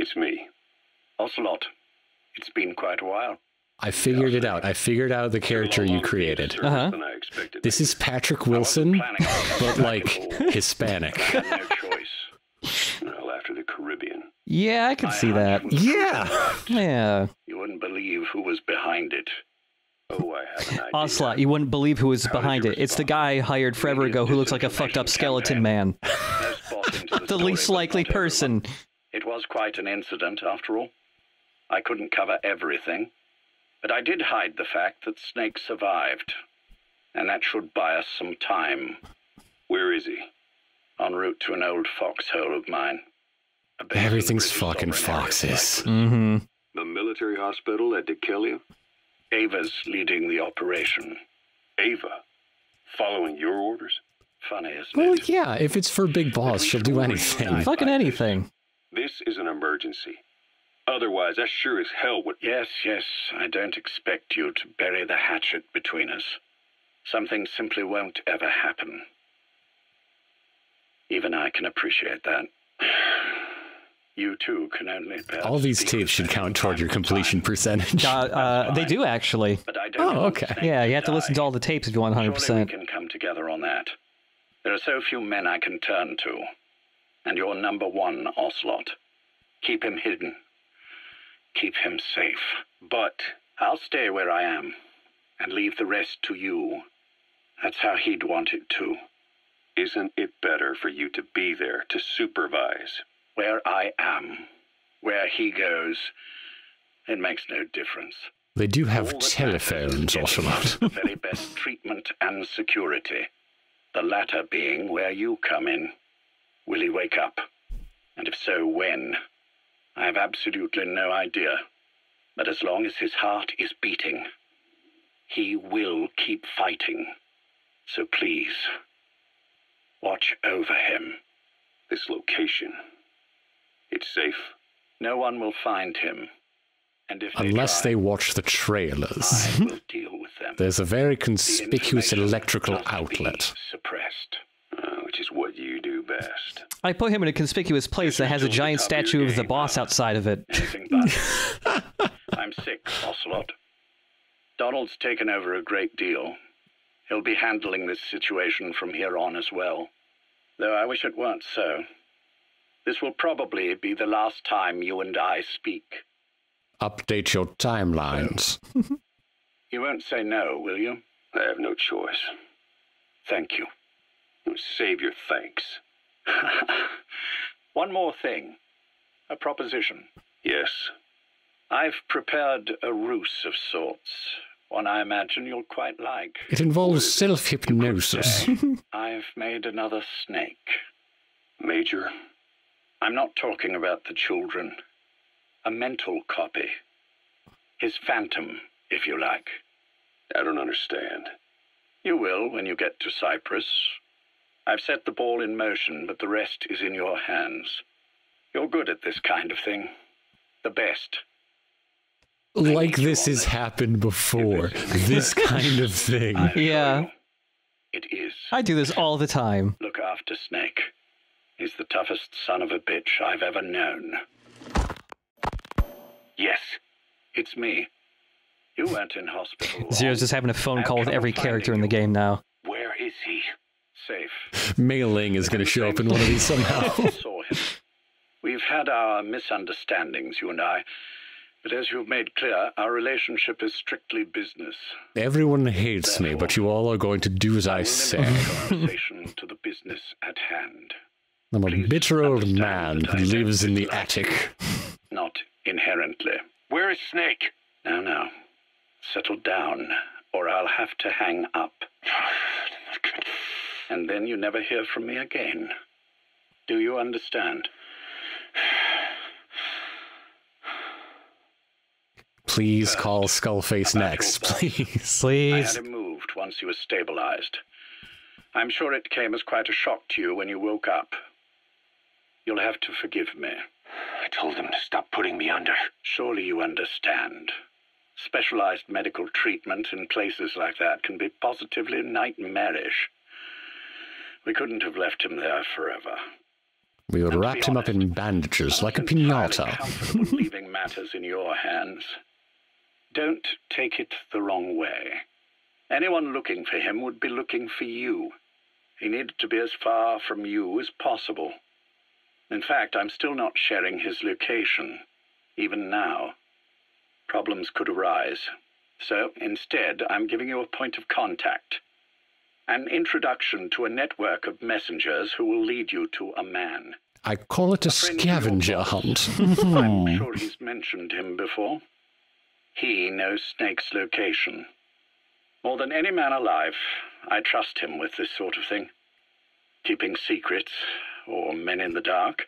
It's me. Ocelot, it's been quite a while. I figured it out. I figued out the character you created. Than I expected. This is Patrick Wilson, but like Hispanic. I had no choice. Well, after the Caribbean. Yeah, I can see that. Yeah. Yeah. You wouldn't believe who was behind it. Oh, I have an idea. Ocelot, you wouldn't believe who was behind it. It's the guy hired forever ago who looks like a fucked up skeleton man. The least likely person. It was quite an incident, after all. I couldn't cover everything, but I did hide the fact that Snake survived, and that should buy us some time. Where is he? En route to an old foxhole of mine. Everything's fucking foxes. Mm-hmm. The military hospital at Dekelia? Ava's leading the operation. Ava? Following your orders? Funny, isn't Well, it? yeah, if it's for Big Boss, she'll do anything. Fucking anything. This is an emergency. Otherwise, I sure as hell would... Yes, I don't expect you to bury the hatchet between us. Something simply won't ever happen. Even I can appreciate that. You too can only... All these tapes should count toward your completion percentage. They do, actually. But I don't Oh, okay. Yeah, you have to listen to all the tapes if you want 100%. Surely we can come together on that. There are so few men I can turn to. And you're number one, Ocelot. Keep him hidden. Keep him safe. But I'll stay where I am and leave the rest to you. That's how he'd want it too. Isn't it better for you to be there to supervise? Where I am, where he goes, it makes no difference. They do All have that telephones, matters is getting Ocelot. the very best treatment and security. The latter being where you come in. Will he wake up? And if so, when? I have absolutely no idea. But as long as his heart is beating, he will keep fighting. So please, watch over him. This location, it's safe? No one will find him. And if Unless they they watch the trailers. I will deal with them. There's a very The conspicuous information electrical must be outlet. suppressed. Which is what you do best. I put him in a conspicuous place that has a giant statue of the boss outside of it. Anything but. I'm sick, Ocelot. Donald's taken over a great deal. He'll be handling this situation from here on as well. Though I wish it weren't so. This will probably be the last time you and I speak. Update your timelines. You won't say no, will you? I have no choice. Thank you. Save your thanks. One more thing. A proposition. Yes. I've prepared a ruse of sorts. One I imagine you'll quite like. It involves self-hypnosis. I've made another snake. Major? I'm not talking about the children. A mental copy. His phantom, if you like. I don't understand. You will when you get to Cyprus. I've set the ball in motion, but the rest is in your hands. You're good at this kind of thing. The best. Like this has happened before. This kind of thing. I assure Yeah. you, it is. I do this all the time. Look after Snake. He's the toughest son of a bitch I've ever known. Yes, it's me. You weren't in hospital. Zero's just having a phone call with every character in the game now. Where is he? Safe. Mailing is going to show up in one of these somehow. I saw him. We've had our misunderstandings, you and I. But as you've made clear, our relationship is strictly business. Everyone hates me, but you all are going to do as I say. Limit the conversation to the business at hand. I'm a bitter old man who lives in the attic. Not inherently. Where is Snake? Now. Settle down, or I'll have to hang up. And then you never hear from me again. Do you understand? Please call Skullface next, please. I Please. had him moved once he was stabilized. I'm sure it came as quite a shock to you when you woke up. You'll have to forgive me. I told him to stop putting me under. Surely you understand. Specialized medical treatment in places like that can be positively nightmarish. We couldn't have left him there forever. We And to wrapped be him up in honest, bandages I'm like a not entirely piñata. comfortable leaving matters in your hands. Don't take it the wrong way. Anyone looking for him would be looking for you. He needed to be as far from you as possible. In fact, I'm still not sharing his location, even now. Problems could arise. So, instead, I'm giving you a point of contact. An introduction to a network of messengers who will lead you to a man. I call it a friend of your scavenger boss. hunt. I'm sure he's mentioned him before. He knows Snake's location. More than any man alive, I trust him with this sort of thing. Keeping secrets, or men in the dark.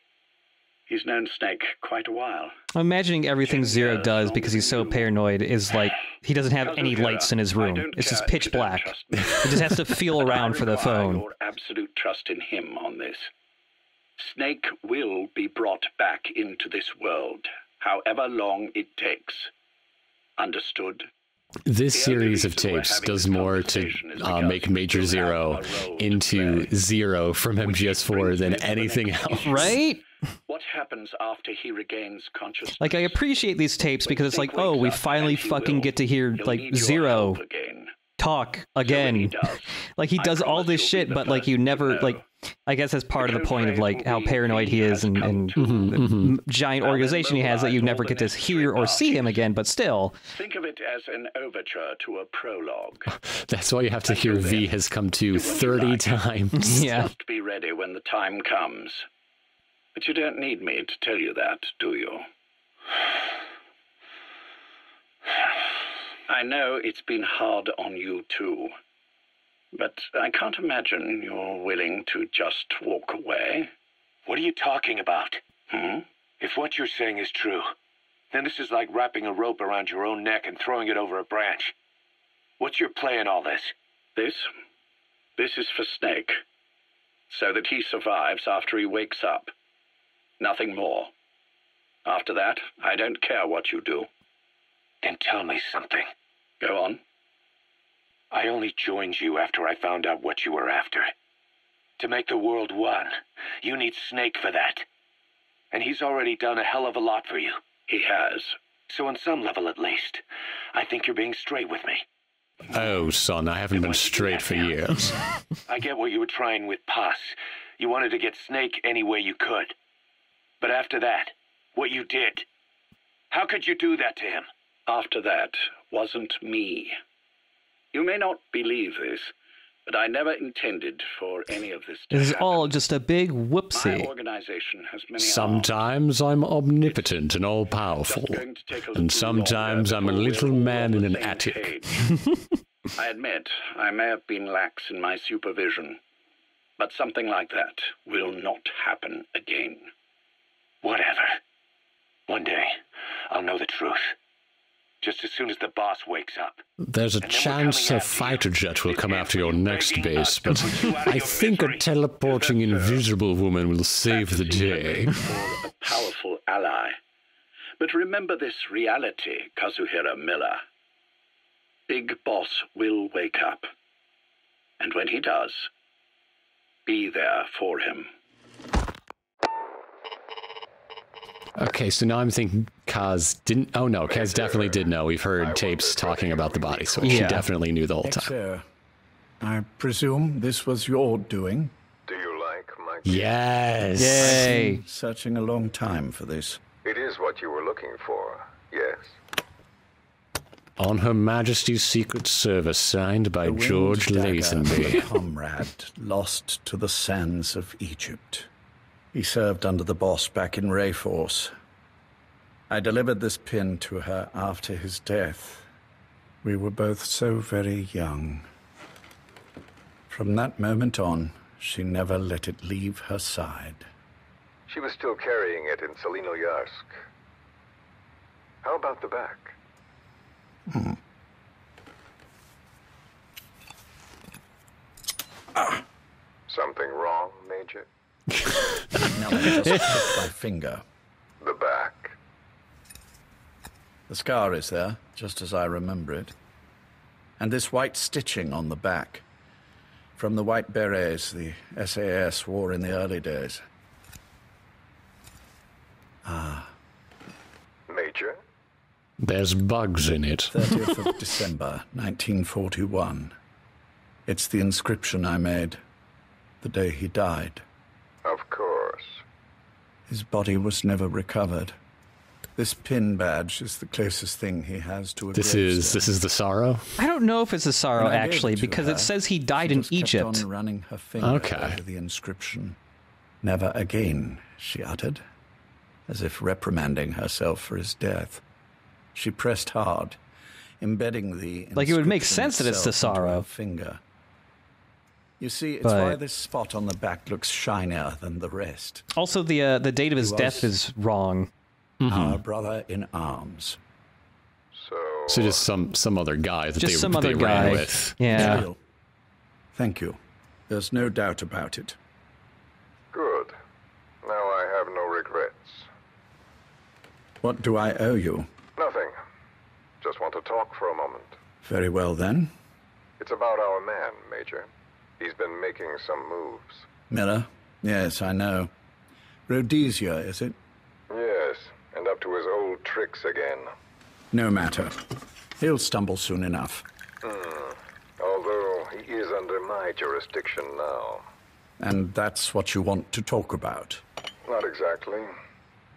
He's known Snake quite a while. I'm imagining everything Zero does because he's so paranoid is like he doesn't have any lights in his room. It's just pitch black. He just has to feel around for the phone. Your absolute trust in him on this. Snake will be brought back into this world, however long it takes. Understood? This series of tapes does more to make Major Zero into Zero from MGS4 than anything else. Right? What happens after he regains consciousness? Like, I appreciate these tapes because it's like, oh, we finally fucking get to hear, like, Zero talk again. Like, he does all this shit, but, like, you never, like, I guess that's part of the point of, like, how paranoid he is and the giant organization he has that you never get to hear or see him again, but still. Think of it as an overture to a prologue. That's why you have to hear V has come to 30 times. Yeah. Just be ready when the time comes. But you don't need me to tell you that, do you? I know it's been hard on you too. But I can't imagine you're willing to just walk away. What are you talking about? If what you're saying is true, then this is like wrapping a rope around your own neck and throwing it over a branch. What's your play in all this? This is for Snake. So that he survives after he wakes up. Nothing more. After that, I don't care what you do. Then tell me something. Go on. I only joined you after I found out what you were after. To make the world one, you need Snake for that. And he's already done a hell of a lot for you. He has. So on some level at least, I think you're being straight with me. Oh, son, I haven't been straight for years. I get what you were trying with Paz. You wanted to get Snake any way you could. But after that, what you did, how could you do that to him? After that wasn't me. You may not believe this, but I never intended for any of this to This is happen. all just a big whoopsie. My organization has many Sometimes I'm omnipotent and all-powerful, and sometimes I'm a little man in an attic. I admit I may have been lax in my supervision, but something like that will not happen again. Whatever. One day, I'll know the truth. Just as soon as the boss wakes up. There's a chance a fighter jet will come after your next base, but I think a teleporting invisible woman will save the day. For a powerful ally. But remember this reality, Kazuhira Miller. Big Boss will wake up. And when he does, be there for him. Okay, so now I'm thinking Kaz didn't... Oh no, Kaz definitely did know. We've heard tapes talking about the body switch. She Yeah. definitely knew the whole time. Sir, I presume this was your doing? Do you like my... Yes! Yay. Searching a long time for this. It is what you were looking for, yes. On Her Majesty's Secret Service, signed by The winged George dagger of Lazenby. a comrade lost to the sands of Egypt. He served under the boss back in Rayforce. I delivered this pin to her after his death. We were both so very young. From that moment on, she never let it leave her side. She was still carrying it in Selinoyarsk. How about the back? Something wrong, Major? Now let me just prick my finger. The back. The scar is there, just as I remember it. And this white stitching on the back. From the white berets the SAS wore in the early days. Major? There's bugs in it. 30th of December, 1941. It's the inscription I made the day he died. Of course. His body was never recovered. This pin badge is the closest thing he has to a This is the sorrow? I don't know if it's a sorrow, When I gave actually, it to because her, it says he died she in just Egypt. kept on running her finger Okay. over the inscription. Never again, she uttered, as if reprimanding herself for his death. She pressed hard, embedding the Like, it would make inscription sense that it's the itself into her sorrow. finger. You see, it's But- why this spot on the back looks shinier than the rest. Also, the date of his He death was- is wrong. Our brother in arms. So just some other guy that Just some they other ran guy. with. Yeah. Real. Thank you. There's no doubt about it. Good. Now I have no regrets. What do I owe you? Nothing. Just want to talk for a moment. Very well, then. It's about our man, Major. He's been making some moves. Miller? Yes, I know. Rhodesia, is it? Yes, and up to his old tricks again. No matter. He'll stumble soon enough. Although he is under my jurisdiction now. And that's what you want to talk about. Not exactly.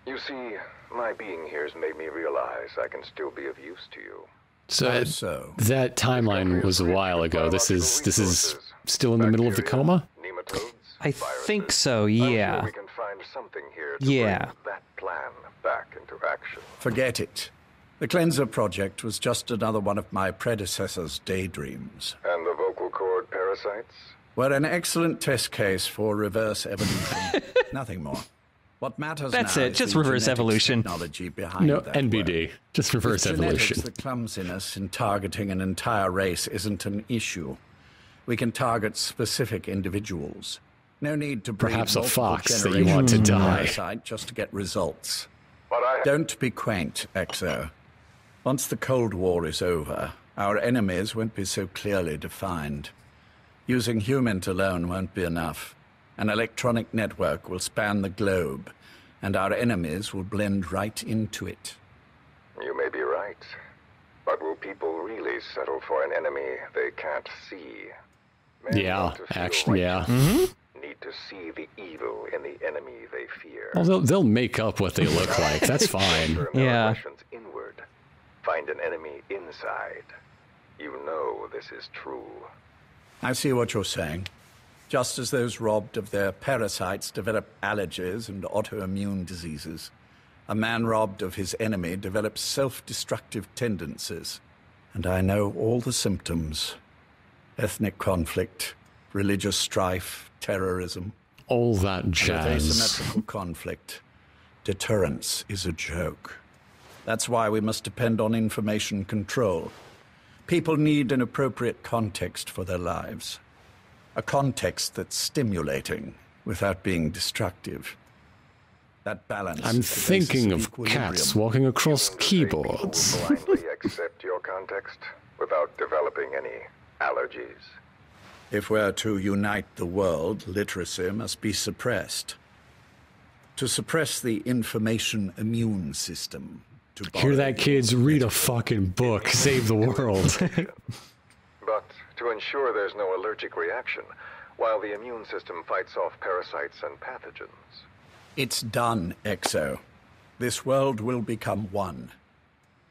You see, my being here has made me realize I can still be of use to you. So, How so? that timeline was a while ago. This is still in the middle of the coma? Nematodes, I viruses. think so, I'm yeah. sure we can find something here to Yeah. bring that plan back into action. Forget it. The Cleanser Project was just another one of my predecessor's daydreams. And the vocal cord parasites? We're an excellent test case for reverse evolution. Nothing more. What matters That's now it, is just the reverse genetics evolution. technology behind No, that NBD. work. Just reverse With evolution. genetics, the clumsiness in targeting an entire race isn't an issue. We can target specific individuals. No need to breed Perhaps a multiple fox that you want to generations of die. parasite just to get results. But I Don't be quaint, Exo. Once the Cold War is over, our enemies won't be so clearly defined. Using humans alone won't be enough. An electronic network will span the globe, and our enemies will blend right into it. You may be right. But will people really settle for an enemy they can't see? Men Yeah, want to feel actually, yeah. righteous, need to see the evil in the enemy they fear. Well, they'll make up what they look like. That's fine. Turn their Yeah. aggressions inward. Find an enemy inside. You know this is true. I see what you're saying. Just as those robbed of their parasites develop allergies and autoimmune diseases, a man robbed of his enemy develops self-destructive tendencies. And I know all the symptoms. Ethnic conflict, religious strife, terrorism. All that With jazz. asymmetrical conflict, deterrence is a joke. That's why we must depend on information control. People need an appropriate context for their lives. A context that's stimulating without being destructive. That balance. I'm is the basis thinking of equilibrium. cats walking across You mean to say people keyboards. will blindly accept your context without developing any allergies. If we're to unite the world, literacy must be suppressed. To suppress the information immune system. To Hear borrow that, the kids? Read a fucking book. Save the world. But to ensure there's no allergic reaction, while the immune system fights off parasites and pathogens. It's done, Exo. This world will become one.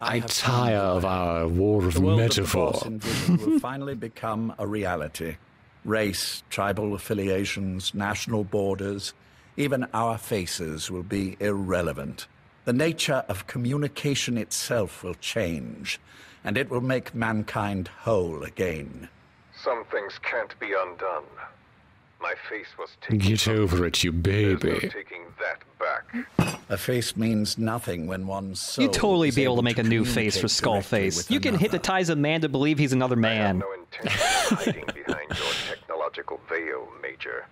I have tire found of the way. our war of The world metaphor. that the boss envisioned will finally become a reality. Race, tribal affiliations, national borders, even our faces will be irrelevant. The nature of communication itself will change, and it will make mankind whole again. Some things can't be undone. My face was taken. Get from over it, you There's no baby. taking that back. A face means nothing when one's soul You'd totally is be able to make a new communicate face for directly Skullface. with You can another. hypnotize a man to believe he's another I have man. no intention of hiding behind your technological veil, Major.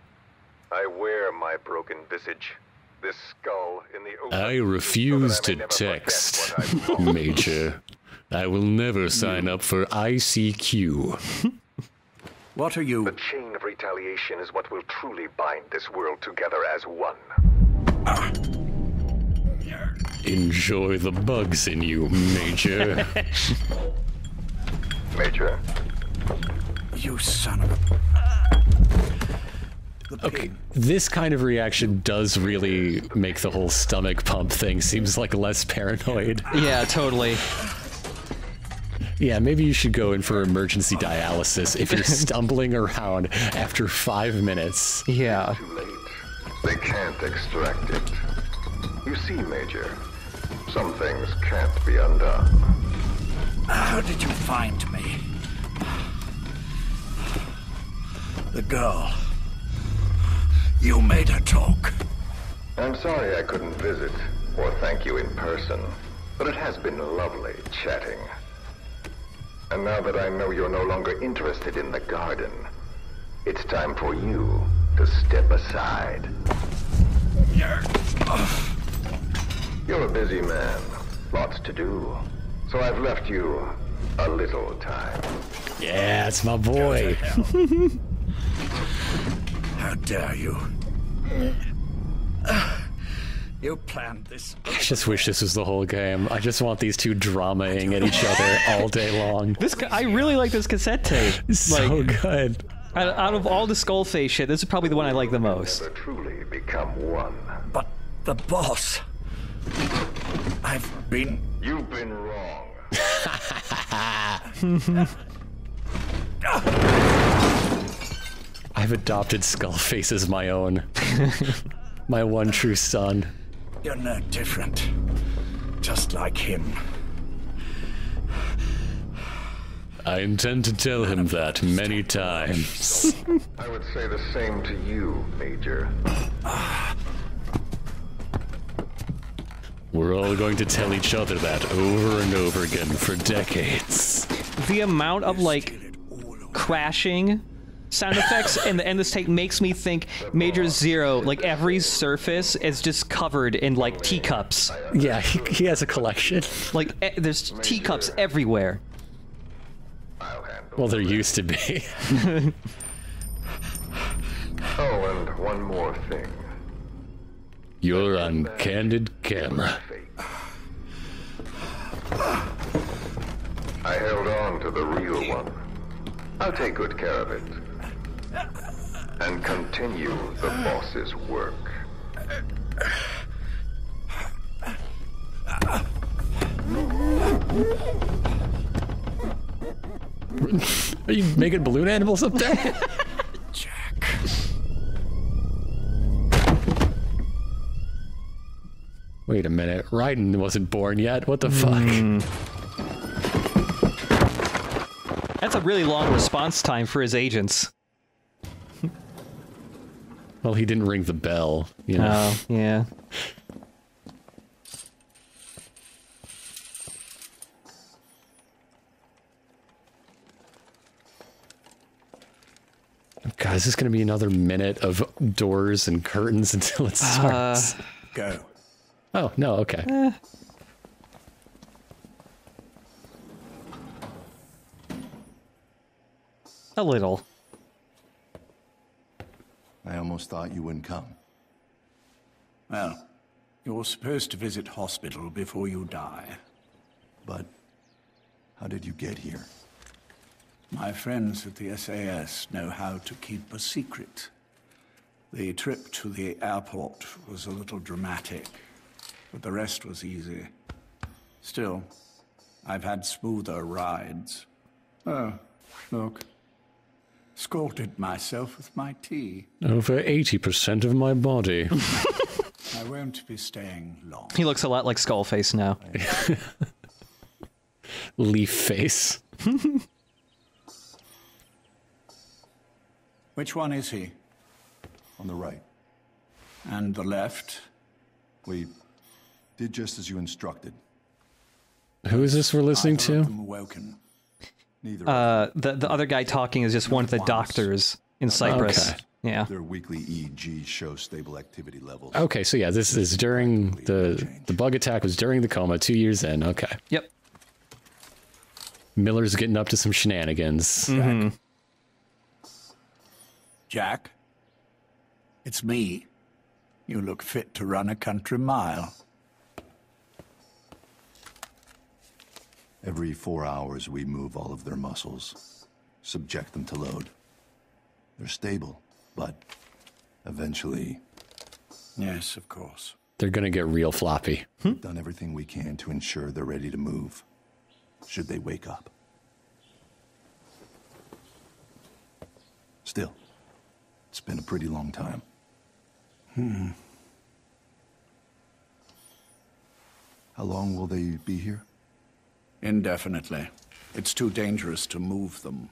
I wear my broken visage, this skull in the open, I refuse so that I to may never forget text, what I've lost. Major. I will never sign up for ICQ. What are you? The chain of retaliation is what will truly bind this world together as one. Enjoy the bugs in you, Major. Major, You son of a... Okay, this kind of reaction does really make the whole stomach pump thing seems like less paranoid. Yeah, totally. Yeah, maybe you should go in for emergency dialysis if you're stumbling around after 5 minutes. Yeah. too late. They can't extract it. You see, Major, some things can't be undone. How did you find me? The girl. You made her talk. I'm sorry I couldn't visit or thank you in person, but it has been lovely chatting. And now that I know you're no longer interested in the garden, it's time for you to step aside. You're a busy man, lots to do, so I've left you a little time. Yeah, it's my boy. How dare you? You planned this. I just wish this was the whole game. I just want these two dramaing at each other all day long. I really like this cassette tape. So good. Out of all the Skullface shit, this is probably the one I like the most. Never truly become one. But the boss. You've been wrong. I've adopted Skullface as my own. My one true son. You're no different. Just like him. I intend to tell him that many times. I would say the same to you, Major. We're all going to tell each other that over and over again for decades. The amount of, like, crashing sound effects in the end of this tape makes me think Major Zero, like, every surface is just covered in, like, teacups. Yeah, he has a collection. Like, there's teacups everywhere. Well, there used to be. Oh, and one more thing. You're on candid camera. I held on to the real one. I'll take good care of it. And continue the boss's work. Are you making balloon animals up there? Jack. Wait a minute, Raiden wasn't born yet? What the fuck? That's a really long response time for his agents. Well, he didn't ring the bell, you know. Oh, yeah. God, is this going to be another minute of doors and curtains until it starts? Go. Oh, no, okay. A little. I almost thought you wouldn't come. Well, you're supposed to visit hospital before you die. But how did you get here? My friends at the SAS know how to keep a secret. The trip to the airport was a little dramatic, but the rest was easy. Still, I've had smoother rides. Oh, look. Scalded myself with my tea. Over 80% of my body. I won't be staying long. He looks a lot like Skullface now. Leaf face. Which one is he? On the right. And the left? We did just as you instructed. Who is this we're listening Either of to? them awoken. Neither The other guy talking is just one of the doctors in Cyprus. Okay. Yeah. their weekly EEGs show stable activity levels. Okay, so yeah, this is during the bug attack was during the coma, 2 years in. Okay. Yep. Miller's getting up to some shenanigans. Jack? It's me. You look fit to run a country mile. Every 4 hours, we move all of their muscles, subject them to load. They're stable, but eventually... Yes, of course. They're gonna get real floppy. We've done everything we can to ensure they're ready to move, should they wake up. Still, it's been a pretty long time. How long will they be here? Indefinitely. It's too dangerous to move them.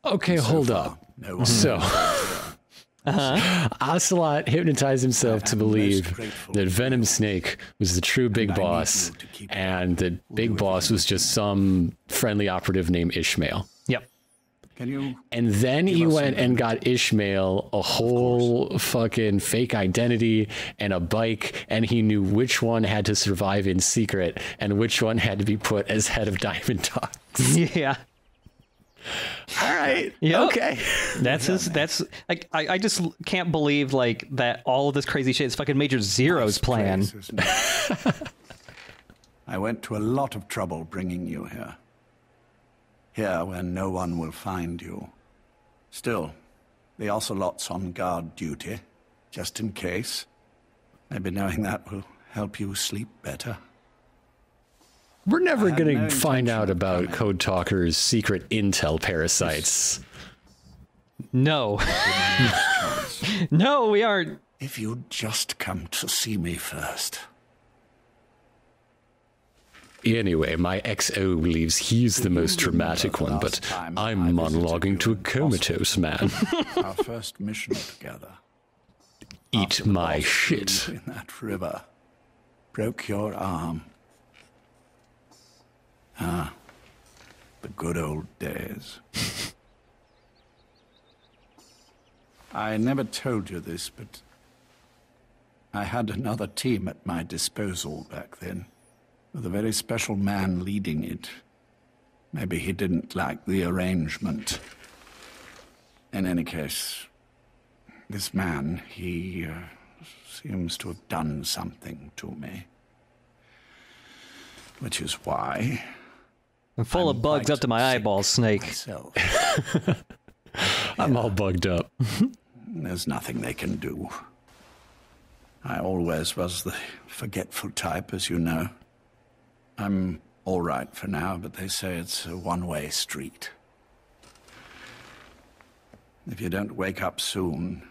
Okay, hold up. No one So, Ocelot hypnotized himself to believe that Venom Snake was the true big boss, and that big boss was just some friendly operative named Ishmael. Yep. Can you... And then he went and got Ishmael a whole fucking fake identity and a bike, and he knew which one had to survive in secret and which one had to be put as head of Diamond Dogs. Yeah. All right. Yep. Okay. That's like, I just can't believe like that all of this crazy shit is fucking Major Zero's plan. Place, isn't it? I went to a lot of trouble bringing you here. Here where no one will find you. Still, the Ocelot's on guard duty, just in case. Maybe knowing that will help you sleep better. We're never going to find out about Code Talker's secret intel parasites. No. No, we aren't. If you'd just come to see me first. Anyway, my XO believes he's the most dramatic one, but I'm monologuing to a comatose man. Our first mission together. Eat my shit. In that river. Broke your arm. Ah, the good old days. I never told you this, but I had another team at my disposal back then, with a very special man leading it. Maybe he didn't like the arrangement. In any case, this man, he seems to have done something to me. Which is why... I'm full of bugs up to my eyeballs, Snake. I'm all bugged up. There's nothing they can do. I always was the forgetful type, as you know. I'm all right for now, but they say it's a one-way street. If you don't wake up soon,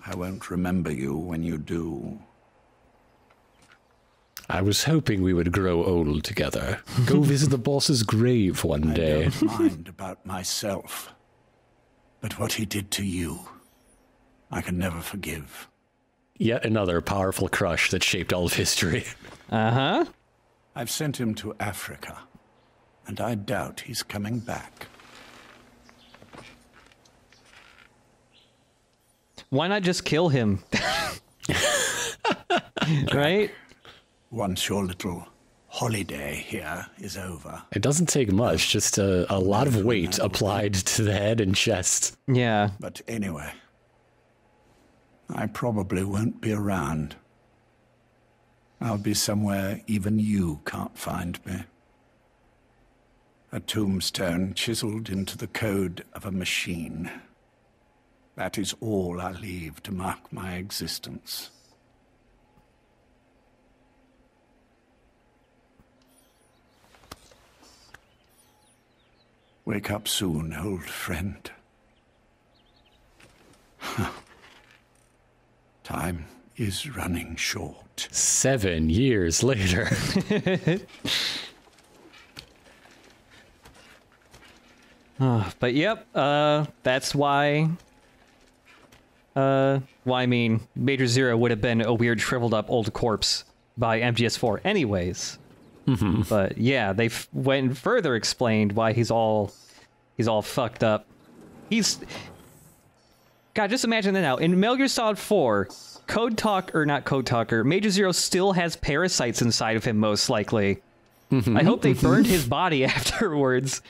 I won't remember you when you do. I was hoping we would grow old together. Go visit the boss's grave one day. I don't mind about myself. But what he did to you, I can never forgive. Yet another powerful crush that shaped all of history. Uh-huh. I've sent him to Africa, and I doubt he's coming back. Why not just kill him? Right? Once your little holiday here is over. It doesn't take much, just a lot of weight applied to the head and chest. Yeah. But anyway, I probably won't be around. I'll be somewhere even you can't find me. A tombstone chiseled into the code of a machine. That is all I leave to mark my existence. Wake up soon, old friend. Time is running short. 7 years later. But yep, that's why... I mean, Major Zero would have been a weird shriveled up old corpse by MGS4 anyways. Mm-hmm. But yeah, they went and further explained why he's all fucked up. God, just imagine that now. In Metal Gear Solid 4, Major Zero still has parasites inside of him, most likely. Mm-hmm. I hope they burned his body afterwards.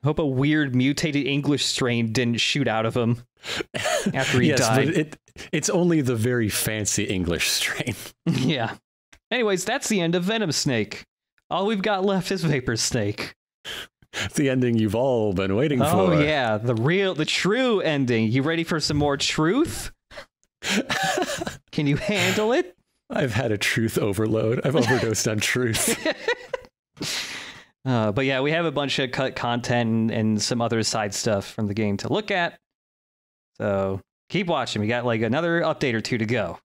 Hope a weird mutated English strain didn't shoot out of him after he died. But it's only the very fancy English strain. Yeah. Anyways, that's the end of Venom Snake. All we've got left is Vapor Snake. It's the ending you've all been waiting for. Oh yeah, the true ending. You ready for some more truth? Can you handle it? I've had a truth overload. I've overdosed on truth. But yeah, we have a bunch of cut content and some other side stuff from the game to look at. So keep watching. We got like another update or two to go.